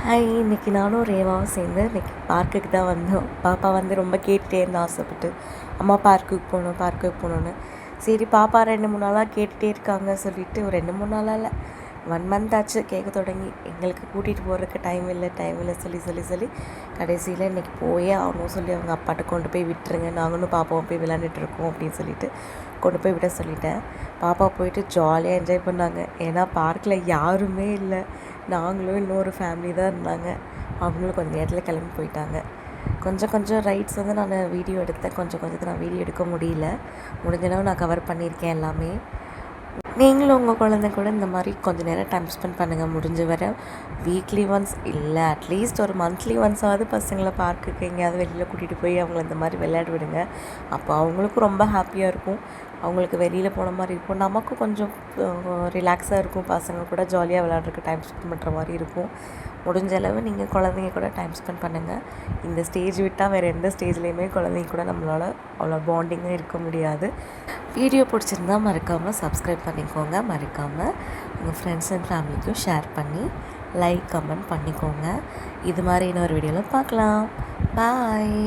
Hi, இன்றைக்கி நானும் ரேவாவும் சேர்ந்து இன்றைக்கி பார்க்குக்கு தான் வந்தோம். பாப்பா வந்து ரொம்ப கேட்டுகிட்டே இருந்தா ஆசைப்பட்டு, அம்மா பார்க்குக்கு போகணும் பார்க்குக்கு போகணுன்னு. சரி பாப்பா 2-3 நாளாக கேட்டுகிட்டே இருக்காங்க சொல்லிவிட்டு, ஒரு 2-3 நாளாக இல்லை, 1 மந்த் ஆச்சு கேட்க தொடங்கி. எங்களுக்கு கூட்டிகிட்டு போகிறதுக்கு டைம் இல்லை சொல்லி சொல்லி சொல்லி கடைசியில் இன்றைக்கி போயே ஆகணும் சொல்லி அவங்க அப்பாட்ட கொண்டு போய் விட்டுருங்க, நாங்களும் பாப்பாவும் போய் விளையாண்டுட்ருக்கோம் அப்படின்னு சொல்லிட்டு கொண்டு போய் விட சொல்லிட்டேன். பாப்பா போயிட்டு ஜாலியாக என்ஜாய் பண்ணாங்க. ஏன்னா பார்க்கில் யாருமே இல்லை, நாங்களும் இன்னொரு ஃபேமிலி தான் இருந்தாங்க. அவங்களும் கொஞ்சம் நேரத்தில் கிளம்பி போயிட்டாங்க. கொஞ்சம் ரைட்ஸ் வந்து நான் வீடியோ எடுத்தேன், கொஞ்சத்துக்கு நான் வீடியோ எடுக்க முடியல. முடிஞ்சளவு நான் கவர் பண்ணியிருக்கேன் எல்லாமே. நீங்களும் உங்கள் குழந்தை கூட இந்த மாதிரி கொஞ்சம் நேரம் டைம் ஸ்பெண்ட் பண்ணுங்கள். முடிஞ்ச வரை வீக்லி ஒன்ஸ் இல்லை, அட்லீஸ்ட் ஒரு மந்த்லி ஒன்ஸாவது பசங்களை பார்க்குக்கு எங்கேயாவது வெளியில் கூட்டிகிட்டு போய் அவங்கள இந்த மாதிரி விளையாட விடுங்க. அப்போ அவங்களுக்கும் ரொம்ப ஹாப்பியாக இருக்கும், அவங்களுக்கு வெளியில் போன மாதிரி இருக்கும், நமக்கும் கொஞ்சம் ரிலாக்ஸாக இருக்கும், பசங்க கூட ஜாலியாக விளையாடுறதுக்கு டைம் ஸ்பெண்ட் பண்ணுற மாதிரி இருக்கும். முடிஞ்ச அளவு நீங்கள் குழந்தைங்க கூட டைம் ஸ்பெண்ட் பண்ணுங்கள். இந்த ஸ்டேஜ் விட்டால் வேறு எந்த ஸ்டேஜ்லேயுமே குழந்தைங்க கூட நம்மளால் அவ்வளோ பாண்டிங்காக இருக்க முடியாது. வீடியோ பிடிச்சிருந்தா மறக்காமல் சப்ஸ்கிரைப் பண்ணிக்கோங்க. மறக்காமல் உங்கள் ஃப்ரெண்ட்ஸ் அண்ட் ஃபேமிலிக்கும் ஷேர் பண்ணி லைக் கமெண்ட் பண்ணிக்கோங்க. இது மாதிரி இன்னொரு வீடியோவில் பார்க்கலாம். பாய்.